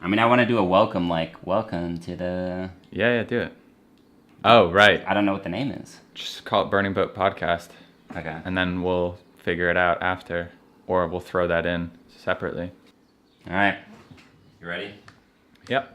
I mean, I want to do a welcome, like, welcome to the... Yeah, do it. Oh, right. I don't know what the name is. Just call it Burning Boat Podcast. Okay. And then we'll figure it out after. Or we'll throw that in separately. All right. You ready? Yep.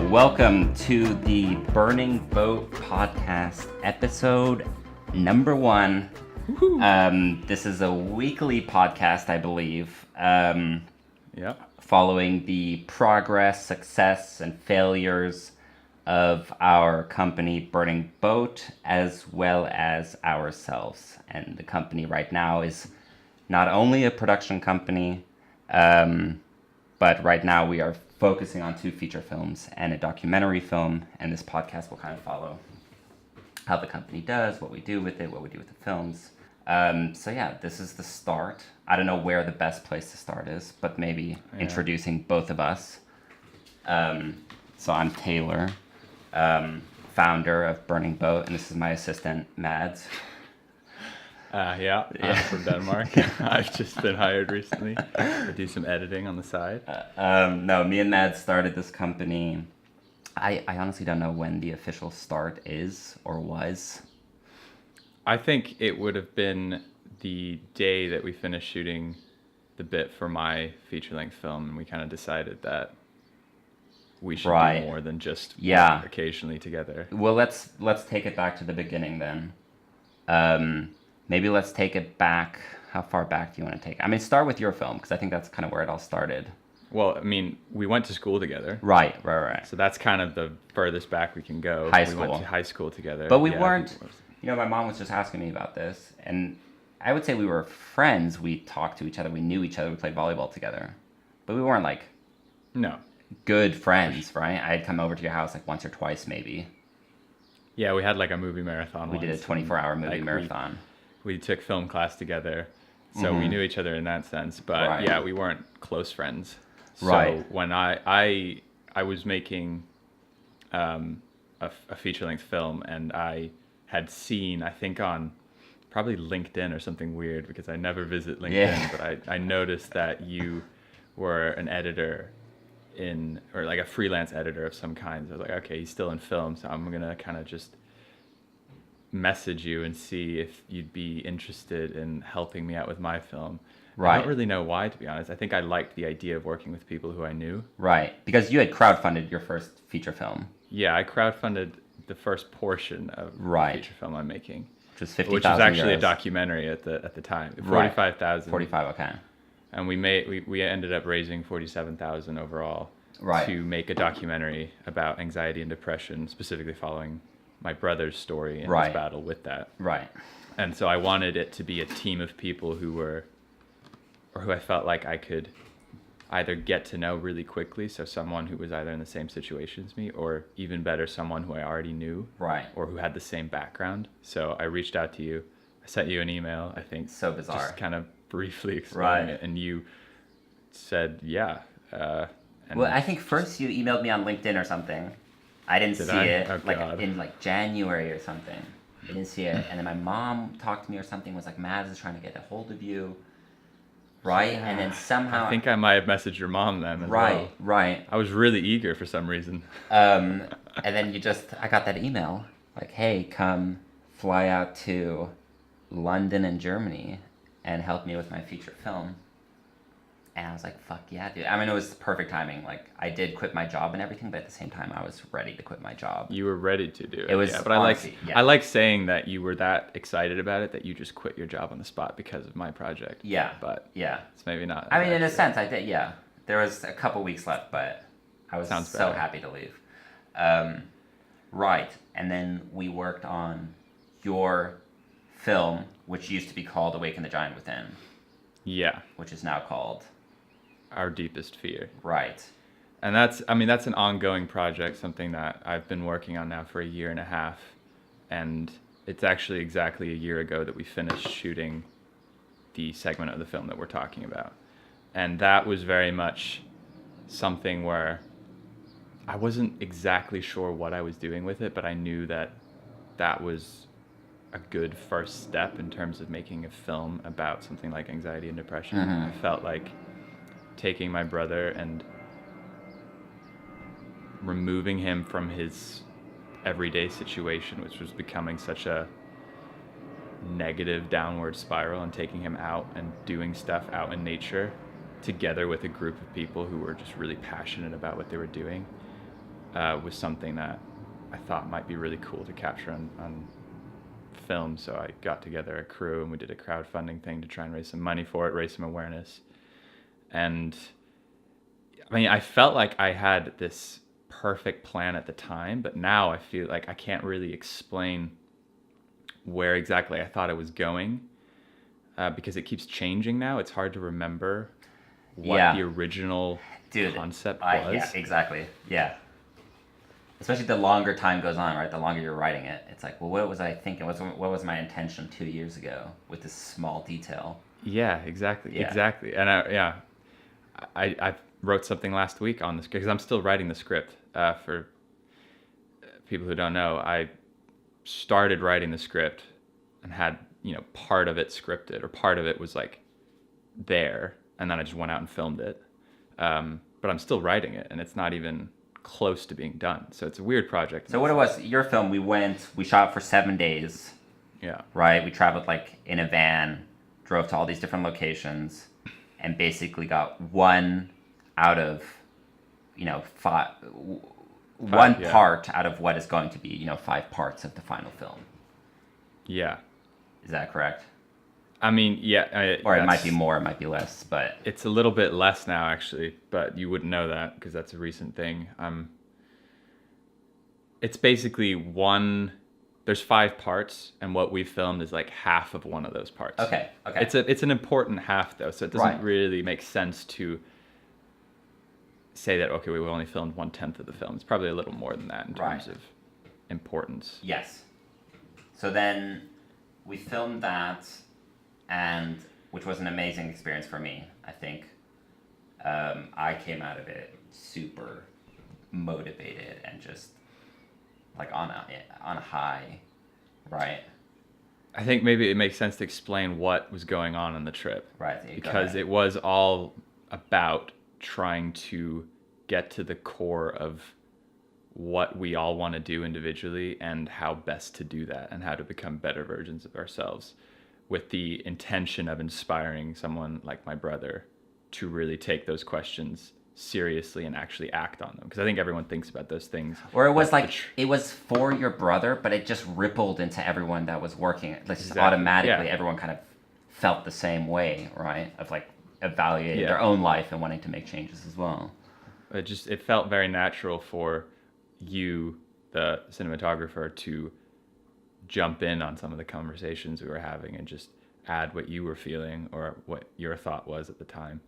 Welcome to the Burning Boat Podcast, episode number 1. This is a weekly podcast, I believe, following the progress, success, and failures of our company, Burning Boat, as well as ourselves. And the company right now is not only a production company, but right now we are focusing on 2 feature films and a documentary film, and this podcast will kind of follow how the company does, what we do with it, what we do with the films. So yeah, this is the start. I don't know where the best place to start is, but maybe introducing both of us. So I'm Taylor, founder of Burning Boat, and this is my assistant, Mads. I'm from Denmark. I've just been hired recently to do some editing on the side. No, me and Mads started this company. I honestly don't know when the official start is or was. I think it would have been the day that we finished shooting the bit for my feature-length film, and we kind of decided that we should do more than just work occasionally together. Well, let's take it back to the beginning then. Maybe let's take it back. How far back do you want to take it? I mean, start with your film, because I think that's kind of where it all started. Well, I mean, we went to school together. Right. So that's kind of the furthest back we can go. High school. We went to high school together. But we weren't, my mom was just asking me about this, and I would say we were friends. We talked to each other. We knew each other. We played volleyball together. But we weren't, good friends, right? I'd come over to your house, once or twice, maybe. Yeah, we had, a movie marathon We did a 24-hour movie marathon. We took film class together, so we knew each other in that sense. But we weren't close friends. So when I was making a feature-length film, and I had seen, I think on probably LinkedIn or something weird, because I never visit LinkedIn, but I noticed that you were an editor or a freelance editor of some kind. So I was like, okay, he's still in film, so I'm gonna kind of just message you and see if you'd be interested in helping me out with my film. I don't really know why, to be honest. I think I liked the idea of working with people who I knew. Right, because you had crowdfunded your first feature film. Yeah, I crowdfunded the first portion of the feature film I'm making, which was 50,000 which was actually a documentary at the time. 45,000. 45, okay. And we ended up raising 47,000 overall to make a documentary about anxiety and depression, specifically following my brother's story in his battle with that. Right. And so I wanted it to be a team of people who I felt like I could either get to know really quickly, so someone who was either in the same situation as me, or even better, someone who I already knew, or who had the same background. So I reached out to you. I sent you an email, I think. So bizarre. Just kind of briefly explaining it, and you said, well, I think first you emailed me on LinkedIn or something. I didn't see it, in January or something. I didn't see it, and then my mom talked to me or something, was like, Mads is trying to get a hold of you. Right, and then somehow... I think I might have messaged your mom then as well. Right. I was really eager for some reason. And then I got that email, hey, come fly out to London and Germany and help me with my feature film. And I was like, fuck yeah, dude. I mean, it was perfect timing. I did quit my job and everything, but at the same time, I was ready to quit my job. You were ready to do it. It was, but honestly, I like saying that you were that excited about it that you just quit your job on the spot because of my project. Yeah. But it's maybe not. I mean, in a sense, I did, yeah. There was a couple weeks left, but I was so happy to leave. Right. And then we worked on your film, which used to be called Awaken the Giant Within. Yeah. Which is now called... Our Deepest Fear. Right. And that's an ongoing project, something that I've been working on now for a year and a half. And it's actually exactly a year ago that we finished shooting the segment of the film that we're talking about. And that was very much something where I wasn't exactly sure what I was doing with it, but I knew that that was a good first step in terms of making a film about something like anxiety and depression. I felt like taking my brother and removing him from his everyday situation, which was becoming such a negative downward spiral, and taking him out and doing stuff out in nature together with a group of people who were just really passionate about what they were doing, was something that I thought might be really cool to capture on film. So I got together a crew and we did a crowdfunding thing to try and raise some money for it, raise some awareness. And I mean, I felt like I had this perfect plan at the time, but now I feel like I can't really explain where exactly I thought I was going, because it keeps changing now. It's hard to remember what the original concept was. Yeah, exactly. Yeah. Especially the longer time goes on, right? The longer you're writing it, it's like, well, what was I thinking? What was my intention 2 years ago with this small detail? Yeah, exactly. Yeah. Exactly. And I wrote something last week on this because I'm still writing the script. For people who don't know, I started writing the script and had, part of it scripted, or part of it was like there, and then I just went out and filmed it. But I'm still writing it, and it's not even close to being done. So it's a weird project. So what it was, your film, we shot for 7 days. Yeah. Right? We traveled like in a van, drove to all these different locations, and basically got one out of, five part out of what is going to be, 5 parts of the final film. Yeah. Is that correct? I mean, yeah. Or it might be more, it might be less, but... It's a little bit less now, actually, but you wouldn't know that because that's a recent thing. It's basically there's 5 parts, and what we filmed is like half of one of those parts. Okay. It's an important half, though, so it doesn't really make sense to say that, okay, we only filmed 1/10 of the film. It's probably a little more than that in terms of importance. Yes. So then we filmed that, and which was an amazing experience for me, I think. I came out of it super motivated and just like on a high, right? I think maybe it makes sense to explain what was going on the trip. Right. Because it was all about trying to get to the core of what we all want to do individually and how best to do that and how to become better versions of ourselves, with the intention of inspiring someone like my brother to really take those questions seriously and actually act on them. Because I think everyone thinks about those things. Or it was like, it was for your brother, but it just rippled into everyone that was working. Like just automatically, everyone kind of felt the same way, right? Of like evaluating their own life and wanting to make changes as well. It felt very natural for you, the cinematographer, to jump in on some of the conversations we were having and just add what you were feeling or what your thought was at the time,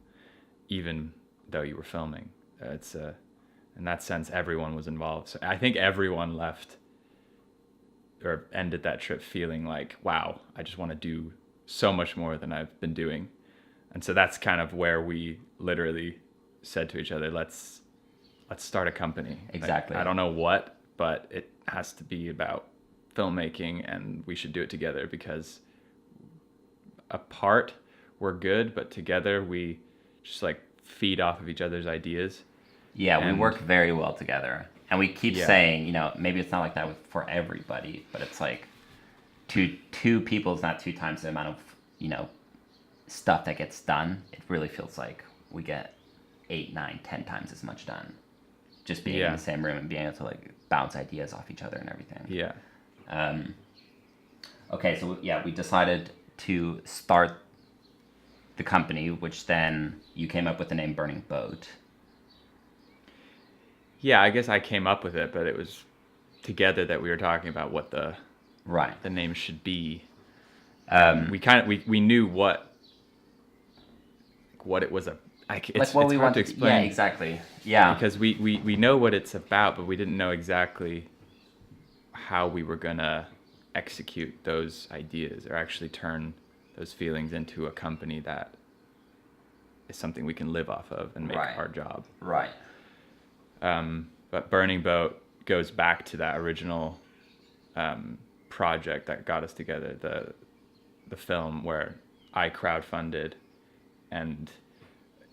even though you were filming. In that sense, everyone was involved. So I think everyone left or ended that trip feeling like, wow, I just want to do so much more than I've been doing. And so that's kind of where we literally said to each other, let's start a company. Exactly. Like, I don't know what, but it has to be about filmmaking, and we should do it together, because apart we're good, but together we just like feed off of each other's ideas. Yeah, we work very well together. And we keep saying, maybe it's not like that for everybody, but it's like two people is not 2 times the amount of, stuff that gets done. It really feels like we get 8, 9, 10 times as much done. Just being in the same room and being able to like bounce ideas off each other and everything. Yeah. Okay, so we decided to start the company, which then you came up with the name Burning Boat. Yeah, I guess I came up with it, but it was together that we were talking about what the name should be. We knew what it was. It's hard to explain. Yeah, exactly. Yeah, because we know what it's about, but we didn't know exactly how we were gonna execute those ideas or actually turn those feelings into a company that is something we can live off of and make our job. Right. But Burning Boat goes back to that original project that got us together, the film where I crowdfunded. And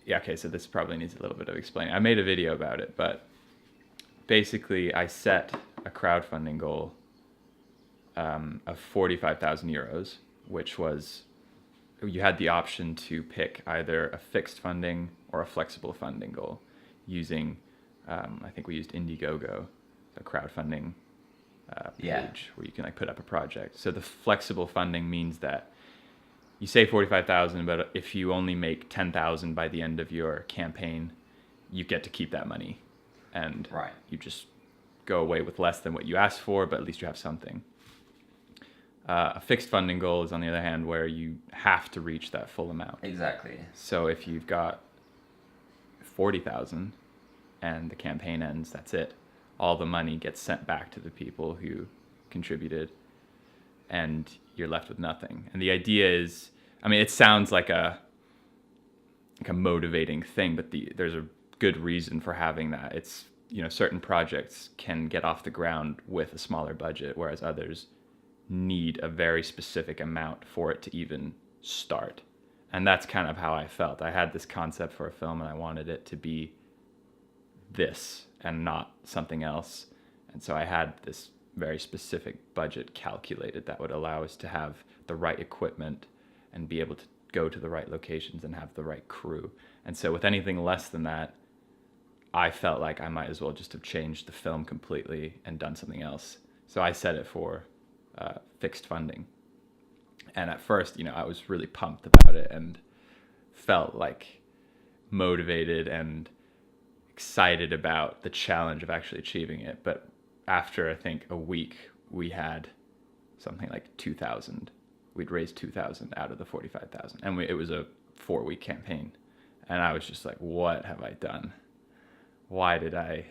yeah, okay, so this probably needs a little bit of explaining. I made a video about it, but basically I set a crowdfunding goal of 45,000 euros, which was, you had the option to pick either a fixed funding or a flexible funding goal using, I think we used Indiegogo, a crowdfunding page where you can like put up a project. So the flexible funding means that you say 45,000, but if you only make 10,000 by the end of your campaign, you get to keep that money, and you just go away with less than what you asked for, but at least you have something. A fixed funding goal is, on the other hand, where you have to reach that full amount. Exactly. So if you've got 40,000 and the campaign ends, that's it. All the money gets sent back to the people who contributed, and you're left with nothing. And the idea is, I mean, it sounds like a motivating thing, but there's a good reason for having that. It's, you know, certain projects can get off the ground with a smaller budget, whereas others need a very specific amount for it to even start. And that's kind of how I felt. I had this concept for a film and I wanted it to be this and not something else. And so I had this very specific budget calculated that would allow us to have the right equipment and be able to go to the right locations and have the right crew. And so with anything less than that, I felt like I might as well just have changed the film completely and done something else. So I set it for fixed funding. And at first, you know, I was really pumped about it and felt like motivated and excited about the challenge of actually achieving it. But after, I think, a week, we had something like 2,000. We'd raised 2,000 out of the 45,000. And it was a 4-week campaign. And I was just like, what have I done? Why did I,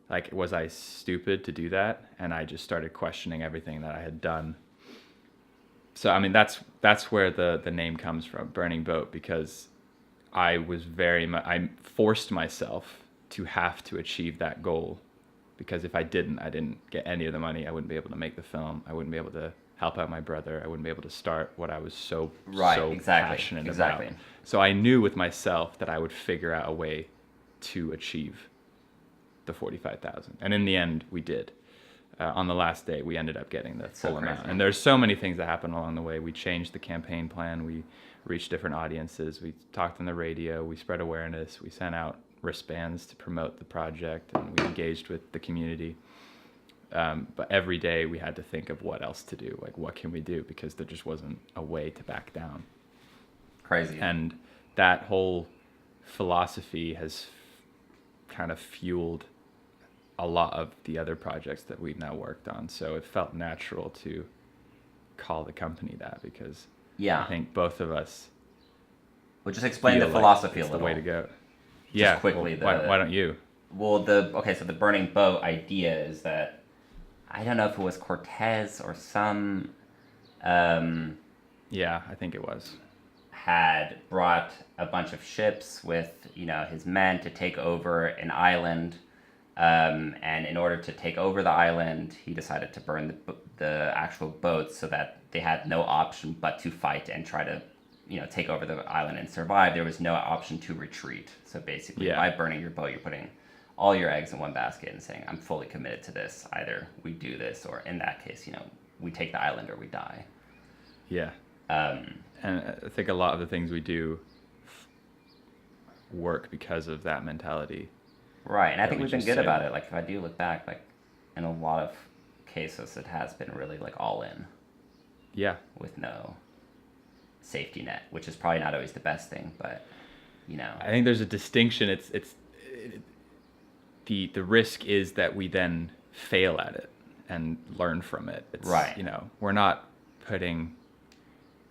like, was I stupid to do that? And I just started questioning everything that I had done. So, I mean, that's where the name comes from, Burning Boat, because I was I forced myself to have to achieve that goal, because if I didn't get any of the money, I wouldn't be able to make the film. I wouldn't be able to help out my brother. I wouldn't be able to start what I was so passionate about. So I knew with myself that I would figure out a way to achieve the 45,000. And in the end, we did. On the last day, we ended up getting the full amount. And there's so many things that happened along the way. We changed the campaign plan. We reached different audiences. We talked on the radio. We spread awareness. We sent out wristbands to promote the project, and we engaged with the community. But every day we had to think of what else to do. Like, what can we do? Because there just wasn't a way to back down. Crazy. And that whole philosophy has kind of fueled a lot of the other projects that we've now worked on. So it felt natural to call the company that, because I think both of us. Well, just explain the philosophy a little. The way to go. Just quickly. Why don't you? Well, so the Burning Boat idea is that, I don't know if it was Cortez or some. Yeah, I think it was. Had brought a bunch of ships with, you know, his men to take over an island. And in order to take over the island, he decided to burn the actual boats so that they had no option but to fight and try to, you know, take over the island and survive. There was no option to retreat. So basically, by burning your boat, you're putting all your eggs in one basket and saying, I'm fully committed to this. Either we do this, or in that case, you know, we take the island or we die. Yeah. And I think a lot of the things we do work because of that mentality. Right, and I think we've been good about it. Like, if I do look back, like, in a lot of cases, it has been really, like, all in. Yeah. With no safety net, which is probably not always the best thing, but, you know. I think there's a distinction. The risk is that we then fail at it and learn from it. It's, right. You know, we're not putting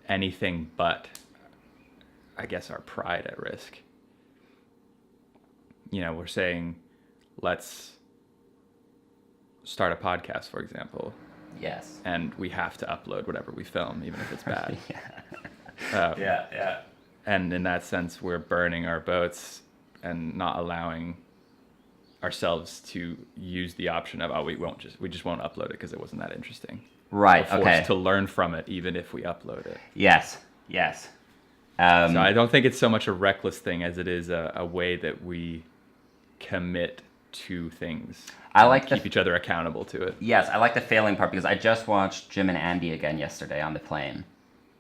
anything but, I guess, our pride at risk. You know, we're saying, let's start a podcast, for example. Yes. And we have to upload whatever we film, even if it's bad. Yeah. And in that sense, we're burning our boats and not allowing ourselves to use the option of, we just won't upload it because it wasn't that interesting. Right. We're forced Okay. to learn from it, even if we upload it. Yes. Yes. So I don't think it's so much a reckless thing as it is a way that we commit to things. I like keep each other accountable to it. Yes, I like the failing part because I just watched Jim and Andy again yesterday on the plane.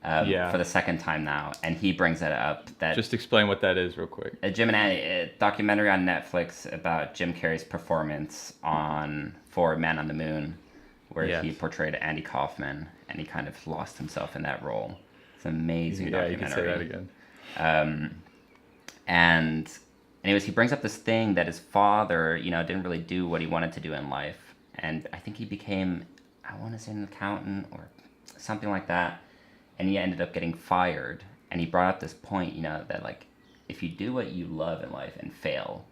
For the second time now, and he brings it up. That just explain what that is real quick. Jim and Andy, a documentary on Netflix about Jim Carrey's performance for Man on the Moon, where he portrayed Andy Kaufman, and he kind of lost himself in that role. It's an amazing documentary. Yeah, you can say that again. And anyways, he brings up this thing that his father, didn't really do what he wanted to do in life, and I think he became, I want to say, an accountant or something like that. And he ended up getting fired. And he brought up this point, that like, if you do what you love in life and fail,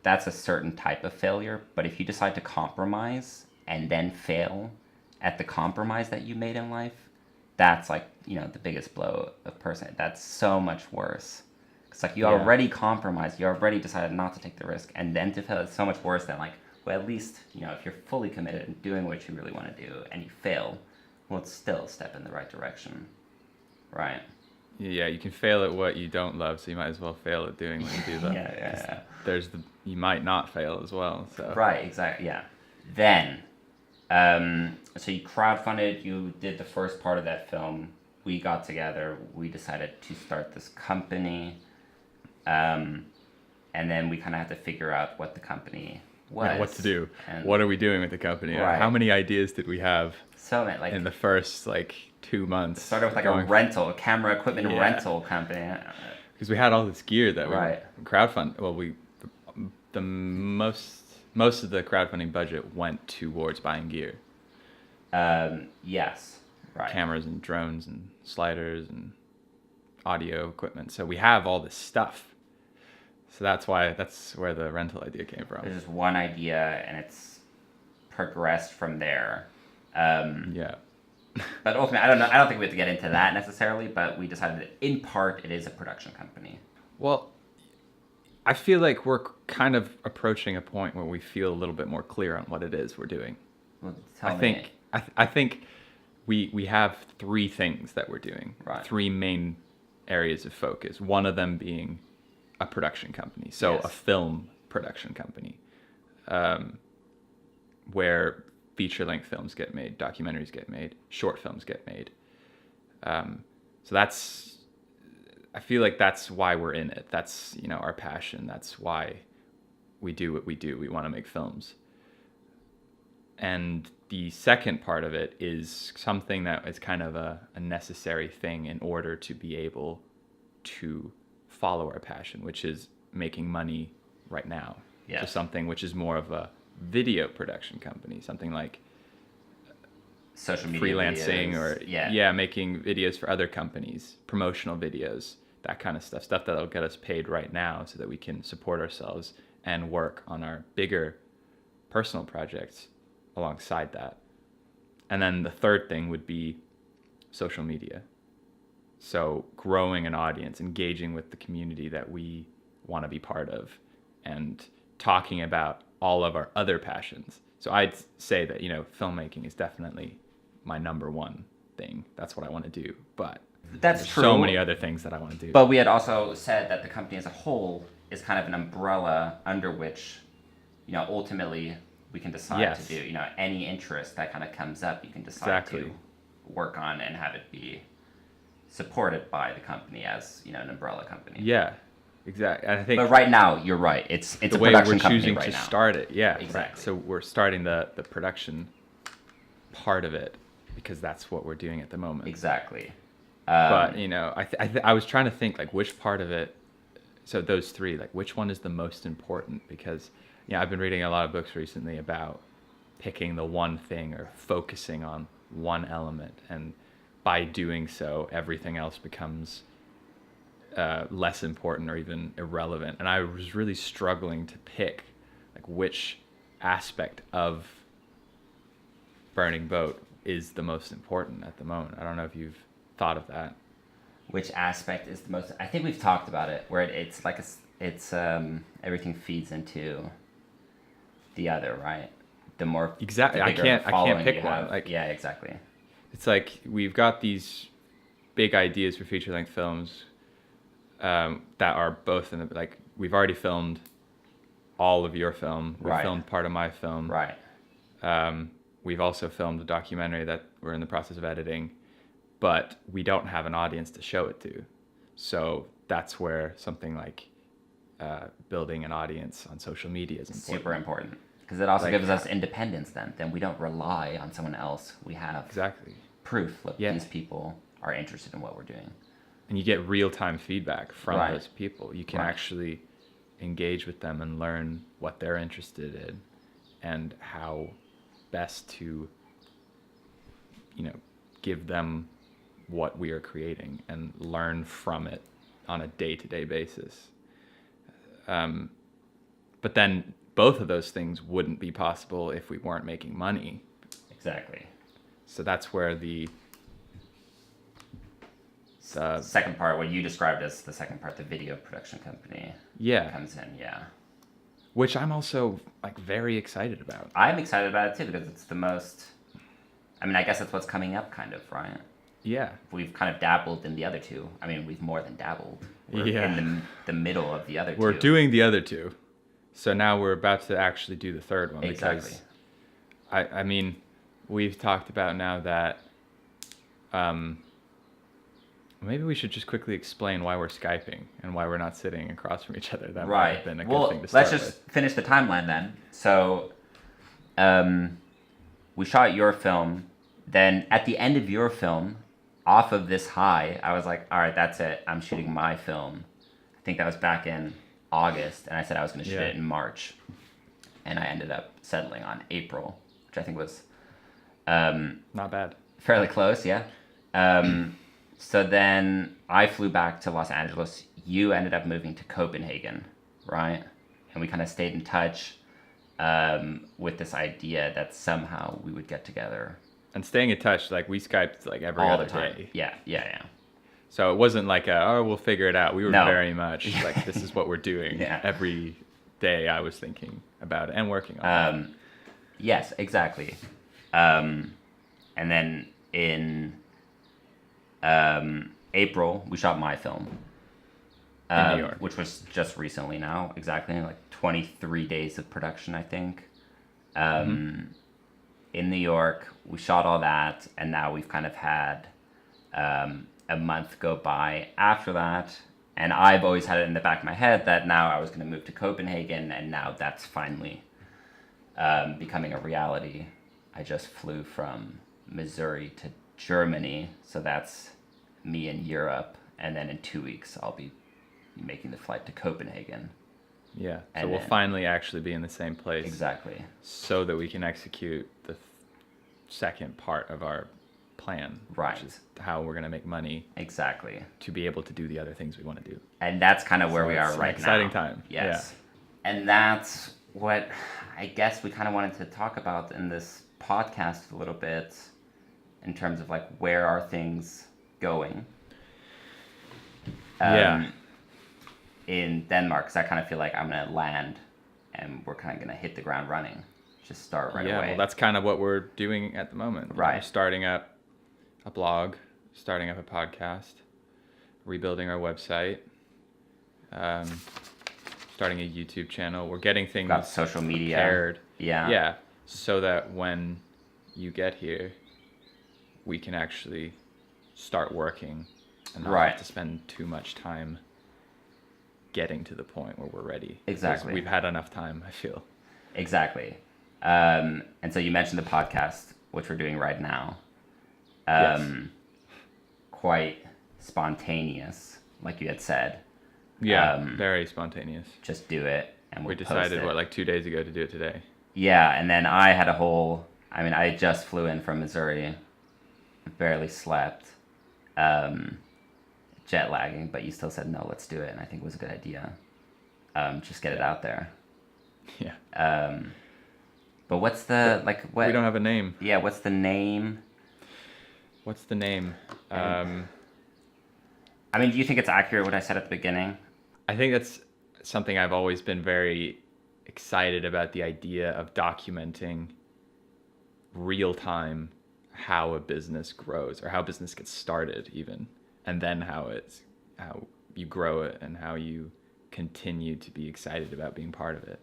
that's a certain type of failure. But if you decide to compromise and then fail at the compromise that you made in life, that's like, the biggest blow of person. That's so much worse. It's like you already compromised. You already decided not to take the risk. And then to fail is so much worse than like, well, at least, if you're fully committed and doing what you really want to do and you fail, well, it's still a step in the right direction, right? Yeah, you can fail at what you don't love, so you might as well fail at doing what you do love. Yeah. You might not fail as well. So. Right, exactly, yeah. Then, so you crowdfunded, you did the first part of that film. We got together, we decided to start this company, and then we kind of had to figure out what the company was. Yeah, what to do. What are we doing with the company? Right. How many ideas did we have? So many, like, in the first 2 months. Started with a camera equipment rental company. Because we had all this gear that we crowdfund. Well, most of the crowdfunding budget went towards buying gear. Yes. Right. Cameras and drones and sliders and audio equipment. So we have all this stuff. So that's where the rental idea came from. There's just one idea, and it's progressed from there. But ultimately, I don't think we have to get into that necessarily, but we decided that in part it is a production company. Well, I feel like we're kind of approaching a point where we feel a little bit more clear on what it is we're doing. Well, I think we have three things that we're doing. Right. Three main areas of focus. One of them being a production company. So a film production company, where feature-length films get made, documentaries get made, short films get made. So I feel like that's why we're in it. That's, our passion. That's why we do what we do. We want to make films. And the second part of it is something that is kind of a necessary thing in order to be able to follow our passion, which is making money right now. Yes. So something which is more of a video production company, something like social media freelancing videos. or making videos for other companies, promotional videos, that kind of stuff that'll get us paid right now so that we can support ourselves and work on our bigger personal projects alongside that. And then the third thing would be social media. So growing an audience, engaging with the community that we want to be part of, and talking about all of our other passions. So I'd say that, filmmaking is definitely my number one thing. That's what I want to do. But that's true. So many other things that I want to do. But we had also said that the company as a whole is kind of an umbrella under which, ultimately we can decide to do, any interest that kind of comes up, you can decide to work on and have it be supported by the company as, an umbrella company. Yeah. Exactly. I think. But right now, you're right. It's the a way production we're company choosing right to now. start it. Yeah, exactly. Right. So we're starting the production part of it because that's what we're doing at the moment. Exactly. But I was trying to think which part of it. So those three, which one is the most important? Because I've been reading a lot of books recently about picking the one thing or focusing on one element, and by doing so, everything else becomes less important or even irrelevant. And I was really struggling to pick which aspect of Burning Boat is the most important at the moment. I don't know if you've thought of that. Which aspect is the most? I think we've talked about it, where it's like it's everything feeds into the other, right? The more exactly, the I bigger can't pick you one. have. Like, yeah, exactly. it's like we've got these big ideas for feature length films that are both in the, like, we've already filmed all of your film. We Right. filmed part of my film. Right. We've also filmed a documentary that we're in the process of editing, but we don't have an audience to show it to. So that's where something like building an audience on social media is important. Super important. Because it also Like, gives us independence then. Then we don't rely on someone else. We have exactly proof that Yeah. these people are interested in what we're doing. And you get real-time feedback from Right. those people. You can Right. actually engage with them and learn what they're interested in and how best to, give them what we are creating and learn from it on a day-to-day basis. But then both of those things wouldn't be possible if we weren't making money. Exactly. So that's where the second part, what you described as the second part, the video production company, comes in. Yeah. Which I'm also like very excited about. I'm excited about it too because it's the most. I mean, I guess that's what's coming up, kind of, right? Yeah. We've kind of dabbled in the other two. I mean, we've more than dabbled. We're Yeah. in the middle of the other two. We're doing the other two. So now we're about to actually do the third one. Exactly. Because I mean, we've talked about now that maybe we should just quickly explain why we're Skyping and why we're not sitting across from each other. That might have been a good thing to start let's just with. finish the timeline then. So, we shot your film. Then at the end of your film, off of this high, I was like, all right, that's it. I'm shooting my film. I think that was back in August, and I said I was going to shoot it in March. And I ended up settling on April, which I think was Not bad. fairly close, yeah. So then I flew back to Los Angeles. You ended up moving to Copenhagen, right? And we kind of stayed in touch with this idea that somehow we would get together. And staying in touch, like we Skyped like every all other the time. day. Yeah. So it wasn't like we'll figure it out. We were No. very much like, this is what we're doing. Yeah. Every day I was thinking about it and working on it. Yes, exactly. And then in April, we shot my film. In New York. Which was just recently now, exactly, like 23 days of production, I think. In New York, we shot all that, and now we've kind of had a month go by after that. And I've always had it in the back of my head that now I was going to move to Copenhagen, and now that's finally becoming a reality. I just flew from Missouri to Germany, so that's me in Europe, and then in 2 weeks I'll be making the flight to Copenhagen. Yeah. So And we'll then- finally actually be in the same place. Exactly. So that we can execute the second part of our plan. Right. Which is how we're going to make money Exactly. to be able to do the other things we want to do. And that's kind of where So we it's are an right exciting now. time. Yes. And that's what I guess we kind of wanted to talk about in this podcast a little bit in terms of like where are things going in Denmark, because I kind of feel like I'm going to land and we're kind of going to hit the ground running. Just start right away. Well, that's kind of what we're doing at the moment. Right. We're starting up a blog, starting up a podcast, rebuilding our website, starting a YouTube channel. We're getting things Got social media. prepared. Yeah. So that when you get here, we can actually start working and not Right. have to spend too much time getting to the point where we're ready. 'Cause Exactly. We've had enough time, I feel. Exactly. And so you mentioned the podcast, which we're doing right now. Yes. Quite spontaneous, like you had said. Yeah, very spontaneous. Just do it, and We we'll decided, post it. like 2 days ago to do it today. Yeah, and then I had a whole. I mean, I just flew in from Missouri, barely slept, jet lagging, but you still said no, let's do it, and I think it was a good idea. Just get it out there. Yeah. But what's the like? What We don't have a name. Yeah, what's the name? What's the name? I mean, do you think it's accurate what I said at the beginning? I think that's something I've always been very excited about, the idea of documenting real time how a business grows or how business gets started even, and then how you grow it and how you continue to be excited about being part of it.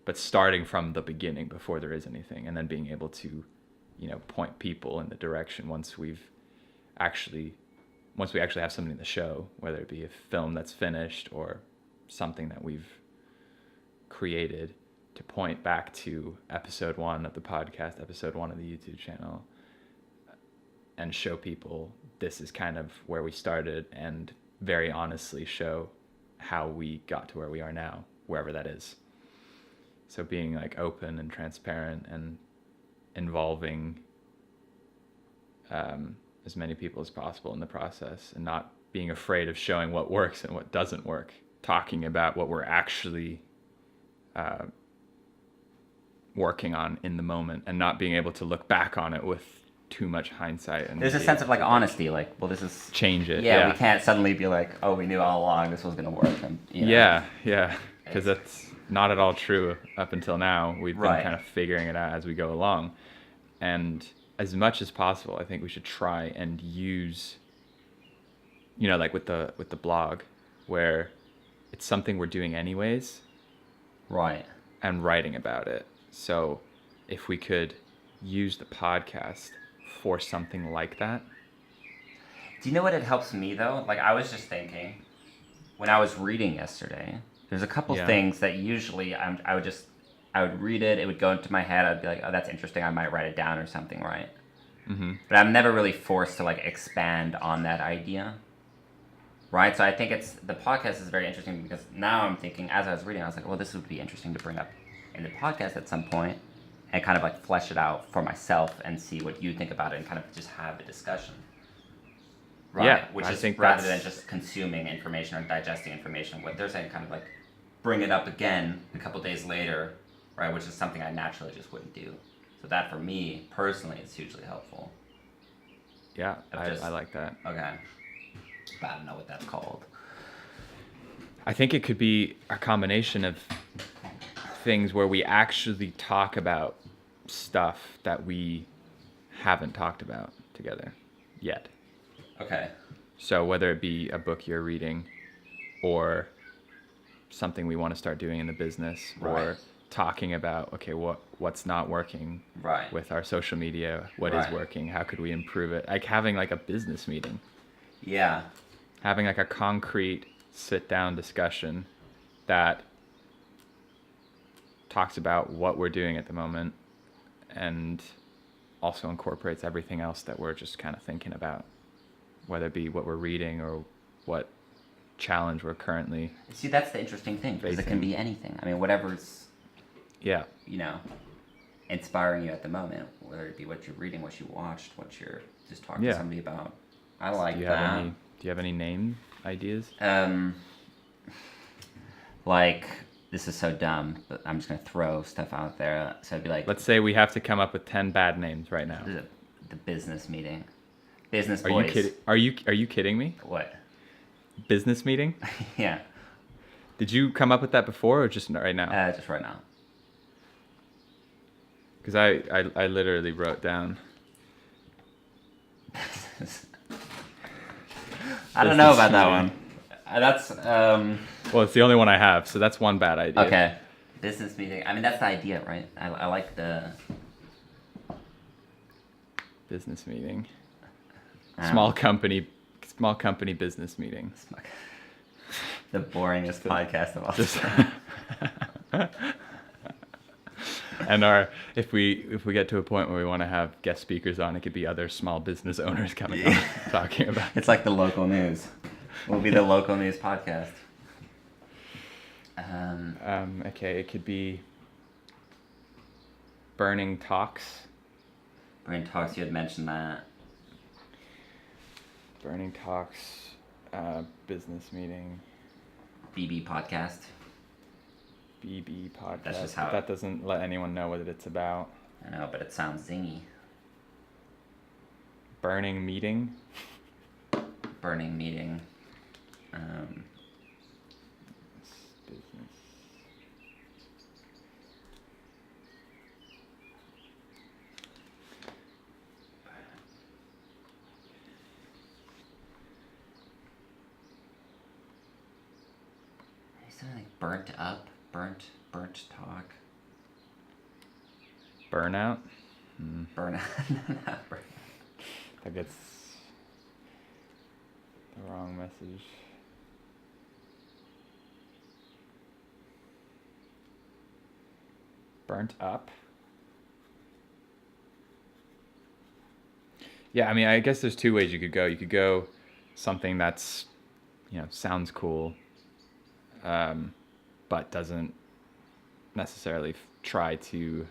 But starting from the beginning before there is anything, and then being able to, point people in the direction once we actually have something to show, whether it be a film that's finished or something that we've created, to point back to episode 1 of the podcast, episode 1 of the YouTube channel, and show people this is kind of where we started, and very honestly show how we got to where we are now, wherever that is. So being like open and transparent and involving as many people as possible in the process, and not being afraid of showing what works and what doesn't work, talking about what we're actually working on in the moment, and not being able to look back on it with too much hindsight. And there's a sense of like honesty, like, well, this is change it. Yeah, we can't suddenly be like, oh, we knew all along this was going to work. And, Yeah, because that's not at all true up until now. We've been kind of figuring it out as we go along, and as much as possible, I think we should try and use, like with the blog, where it's something we're doing anyways, right, and writing about it. So if we could use the podcast for something like that. Do you know what it helps me though? Like, I was just thinking when I was reading yesterday, there's a couple things that usually I would read it, it would go into my head, I'd be like, oh, that's interesting, I might write it down or something, right? Mm-hmm. But I'm never really forced to like expand on that idea, right? So I think the podcast is very interesting, because now I'm thinking, as I was reading, I was like, well, this would be interesting to bring up in the podcast at some point, and kind of like flesh it out for myself and see what you think about it, and kind of just have a discussion. Right? Yeah, Which I is think rather than just consuming information or digesting information. What they're saying, kind of like bring it up again a couple days later, right? Which is something I naturally just wouldn't do. So that, for me personally, is hugely helpful. Yeah, I like that. Okay. But I don't know what that's called. I think it could be a combination of things where we actually talk about stuff that we haven't talked about together yet. Okay. So whether it be a book you're reading, or something we want to start doing in the business, or talking about, okay, what's not working with our social media, what is working, how could we improve it, like having like a business meeting. Yeah. Having like a concrete sit down discussion that talks about what we're doing at the moment, and also incorporates everything else that we're just kind of thinking about, whether it be what we're reading or what challenge we're currently See, that's the interesting thing, because it can be anything. I mean, whatever's inspiring you at the moment, whether it be what you're reading, what you watched, what you're just talking to somebody about. I like that. Do you have any name ideas? Like, this is so dumb, but I'm just gonna throw stuff out there. So I'd be like, let's say we have to come up with 10 bad names right now. The business meeting. Business Are boys. you kidding? Are you kidding me? What? Business meeting? Yeah. Did you come up with that before, or just right now? Just right now. Because I literally wrote down. I don't know about that one. That's Well, it's the only one I have, so that's one bad idea. Okay. Business meeting. I mean, that's the idea, right? I like the business meeting. Small company business meeting. The boringest podcast of all time. And if we get to a point where we want to have guest speakers on, it could be other small business owners coming on talking about. It's like the local news. We'll be the local news podcast. Okay, it could be Burning Talks. Burning Talks, you had mentioned that. Burning Talks, business meeting. BB podcast. BB podcast. That's just how that doesn't let anyone know what it's about. I know, but it sounds zingy. Burning Meeting. Burning Meeting. Business. Something like burnt up, burnt talk. Burnout. Burnout. Not burnout. That gets the wrong message. Burnt up. Yeah, I mean, I guess there's two ways you could go. You could go something that's, sounds cool, but doesn't necessarily try to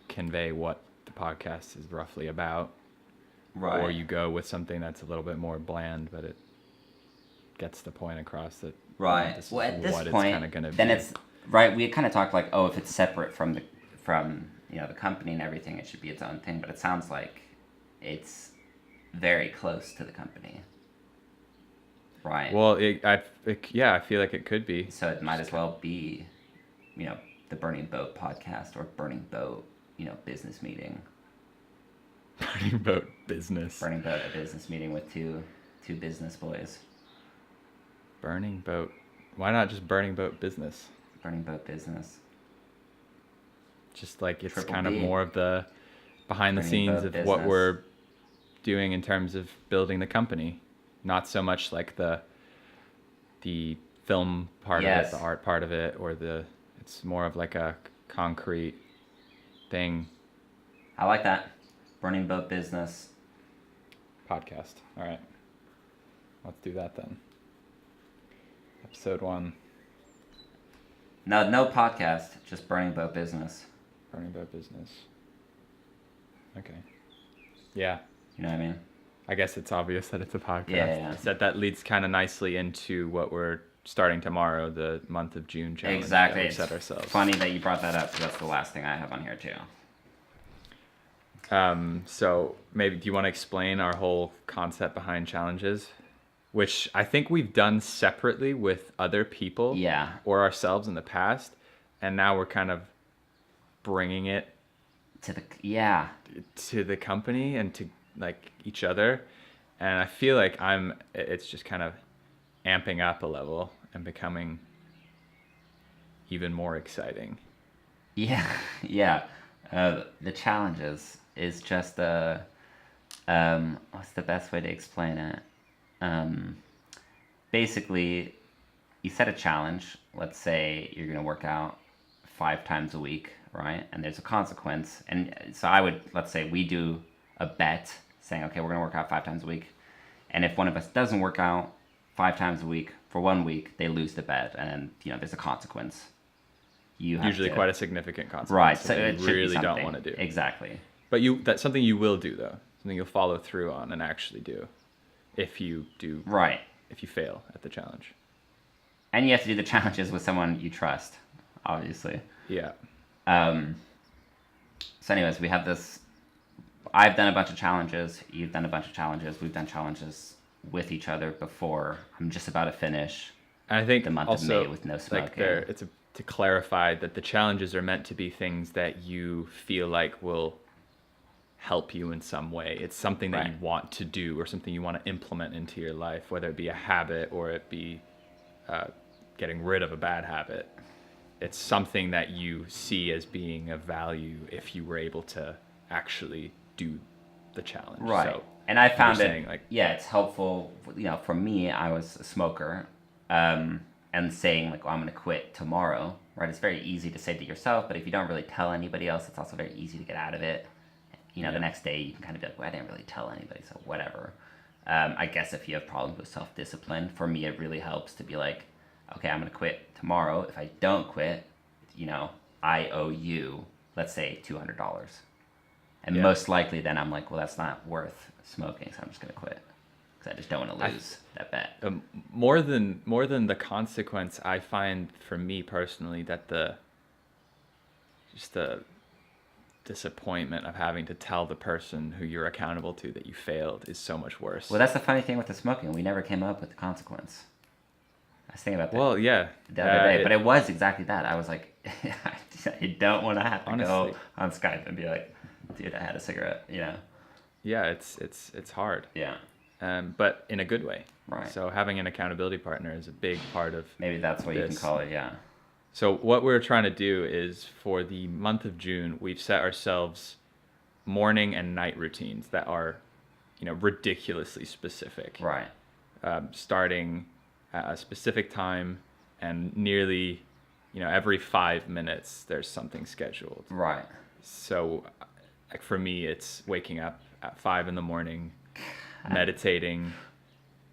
convey what the podcast is roughly about. Right. Or you go with something that's a little bit more bland, but it gets the point across that. Right. This well, is at this what point, it's kind of going to be. then it's right. We kind of talked like, oh, if it's separate from the company and everything, it should be its own thing. But it sounds like it's very close to the company. Right. Well, I feel like it could be. So it might as well be, the Burning Boat podcast or Burning Boat, business meeting. Burning Boat business. Burning Boat, a business meeting with two business boys. Burning Boat. Why not just Burning Boat business? Burning Boat business. Just like it's Triple kind of B. more of the behind the Burning scenes Boat of business. what we're doing in terms of building the company. Not so much like the film part of it, the art part of it, or it's more of like a concrete thing. I like that. Burning Boat business. Podcast. All right. Let's do that then. Episode 1. No podcast, just Burning Boat business. Burning Boat business. Okay. Yeah. You know what I mean? I guess it's obvious that it's a podcast. Yeah. That leads kind of nicely into what we're starting tomorrow, the month of June challenge. Exactly. That we set ourselves. Funny that you brought that up because that's the last thing I have on here too. So maybe do you want to explain our whole concept behind challenges, which I think we've done separately with other people, or ourselves in the past, and now we're kind of bringing it to the company and to like each other, and I feel like it's just kind of amping up a level and becoming even more exciting. Yeah. The challenges is just what's the best way to explain it? Basically, you set a challenge. Let's say you're going to work out 5 times a week, right? And there's a consequence. And so let's say we do a bet saying, okay, we're going to work out 5 times a week. And if one of us doesn't work out 5 times a week for 1 week, they lose the bet. And then, there's a consequence. Usually quite a significant consequence. Right. So it you really don't want to do. Exactly. But that's something you will do, though. Something you'll follow through on and actually do. If you do. Right. If you fail at the challenge. And you have to do the challenges with someone you trust, obviously. Yeah. So anyways, we have this. I've done a bunch of challenges. You've done a bunch of challenges. We've done challenges with each other before. I'm just about to finish. And I think the month also, of May with no smoking. To clarify that the challenges are meant to be things that you feel like will help you in some way. It's something that you want to do or something you want to implement into your life, whether it be a habit or it be getting rid of a bad habit. It's something that you see as being of value if you were able to actually do the challenge. Right. So and I found it's helpful. For me, I was a smoker. And saying like, I'm going to quit tomorrow, right? It's very easy to say to yourself, but if you don't really tell anybody else, it's also very easy to get out of it. The next day you can kind of be like, well, I didn't really tell anybody, so whatever. I guess if you have problems with self-discipline, for me, it really helps to be like, okay, I'm going to quit tomorrow. If I don't quit, I owe you, let's say $200. And most likely then I'm like, well, that's not worth smoking, so I'm just going to quit. I just don't want to lose that bet. More than the consequence, I find for me personally that the disappointment of having to tell the person who you're accountable to that you failed is so much worse. Well, that's the funny thing with the smoking. We never came up with the consequence. was thinking about that Well, yeah. the other day, but it was exactly that. I was like, I don't want to have to Honestly. go on Skype and be like, dude, I had a cigarette, Yeah, it's hard. Yeah. But in a good way. Right. So having an accountability partner is a big part of Maybe that's what you can call it, yeah. So what we're trying to do is for the month of June, we've set ourselves morning and night routines that are, ridiculously specific. Right. Starting at a specific time and nearly, every 5 minutes there's something scheduled. Right. So like for me, it's waking up at 5 a.m, meditating,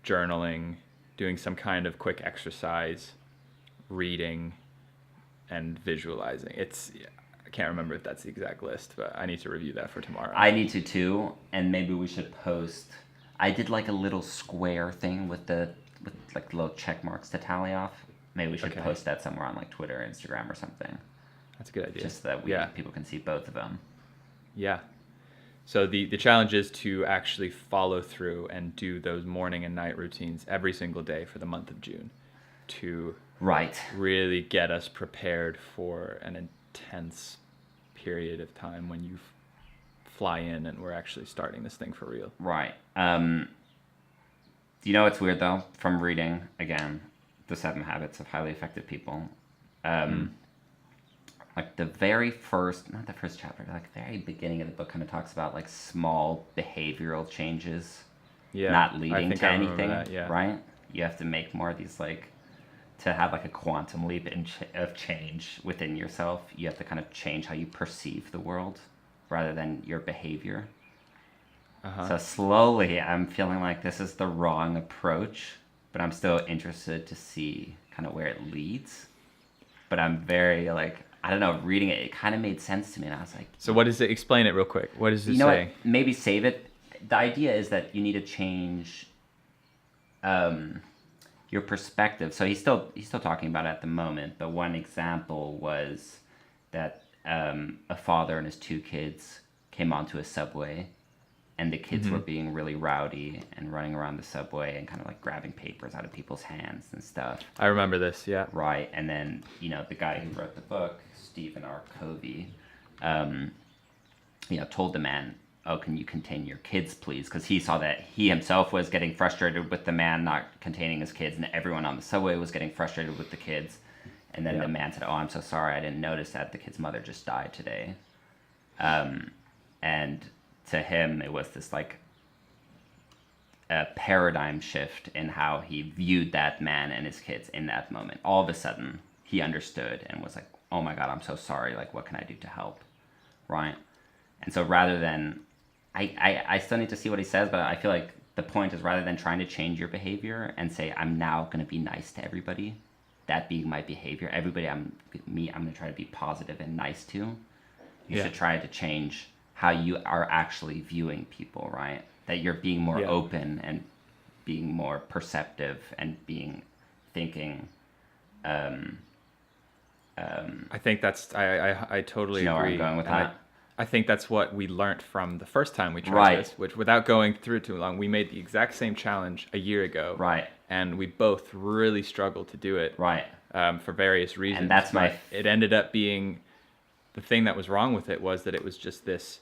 journaling, doing some kind of quick exercise, reading, and visualizing. I can't remember if that's the exact list, but I need to review that for tomorrow. I need to too, and maybe we should post. I did like a little square thing with like little check marks to tally off. Maybe we should post that somewhere on like Twitter or Instagram or something. That's a good idea. Just so that people can see both of them. Yeah. So the challenge is to actually follow through and do those morning and night routines every single day for the month of June to really get us prepared for an intense period of time when you fly in and we're actually starting this thing for real. Right. What's weird though, from reading again the 7 Habits of Highly Effective People, like the very first, not the first chapter, like the very beginning of the book kind of talks about like small behavioral changes, not leading to anything, right? You have to make more of these like, to have like a quantum leap of change within yourself, you have to kind of change how you perceive the world rather than your behavior. So slowly I'm feeling like this is the wrong approach, but I'm still interested to see kind of where it leads. But I'm very like, I don't know, reading it kind of made sense to me, and I was like... So what does it... Explain it real quick. What does it say? What? Maybe save it. The idea is that you need to change your perspective. So he's still talking about it at the moment, but one example was that a father and his 2 kids came onto a subway, and the kids were being really rowdy and running around the subway and kind of like grabbing papers out of people's hands and stuff. I remember this, yeah. Right, and then, the guy who wrote the book, Stephen R. Covey, told the man, oh, can you contain your kids, please? Because he saw that he himself was getting frustrated with the man not containing his kids, and everyone on the subway was getting frustrated with the kids. And then the man said, oh, I'm so sorry, I didn't notice that the kid's mother just died today. And to him, it was this like a paradigm shift in how he viewed that man and his kids in that moment. All of a sudden, he understood and was like, oh my God, I'm so sorry. Like, what can I do to help? Right? And so rather than, I still need to see what he says, but I feel like the point is rather than trying to change your behavior and say, I'm now going to be nice to everybody, that being my behavior, everybody I'm going to try to be positive and nice to. You should try to change how you are actually viewing people, right? That you're being more open and being more perceptive and thinking. I think that's, I totally agree. Where I'm going with that? I think that's what we learned from the first time we tried this, which without going through too long, we made the exact same challenge a year ago. Right. And we both really struggled to do it. Right. For various reasons. And that's it ended up being, the thing that was wrong with it was that it was just this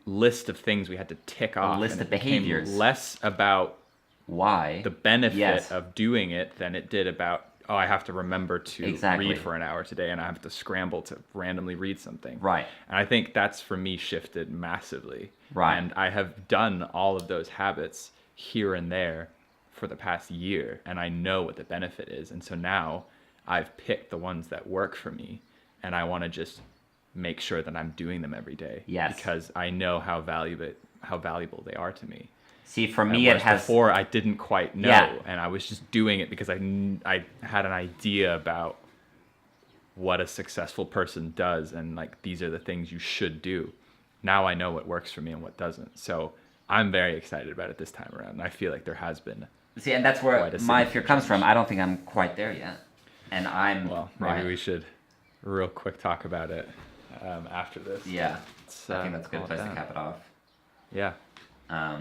list of things we had to tick off. A list of behaviors. Less about the benefit of doing it than it did about, oh, I have to remember to read for an hour today and I have to scramble to randomly read something. Right. And I think that's, for me, shifted massively. Right. And I have done all of those habits here and there for the past year, and I know what the benefit is. And so now I've picked the ones that work for me, and I want to just make sure that I'm doing them every day. Yes. Because I know how valuable they are to me. See, for me, it has... Before, I didn't quite know, and I was just doing it because I had an idea about what a successful person does, and like, these are the things you should do. Now I know what works for me and what doesn't. So I'm very excited about it this time around, and I feel like there has been... See, and that's where my fear comes from. I don't think I'm quite there yet. And Well, maybe we should real quick talk about it after this. Yeah. I think that's a good place to cap it off. Yeah. I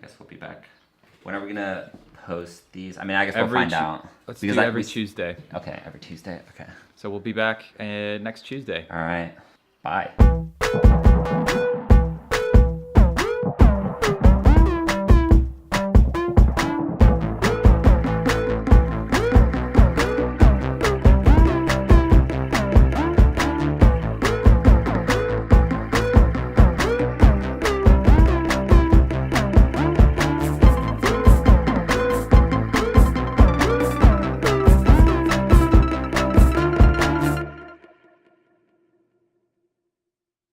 guess we'll be back When are we gonna post these? I mean, I guess we'll find out. Let's do every Tuesday. Okay, every Tuesday. Okay. So we'll be back next Tuesday. All right. Bye.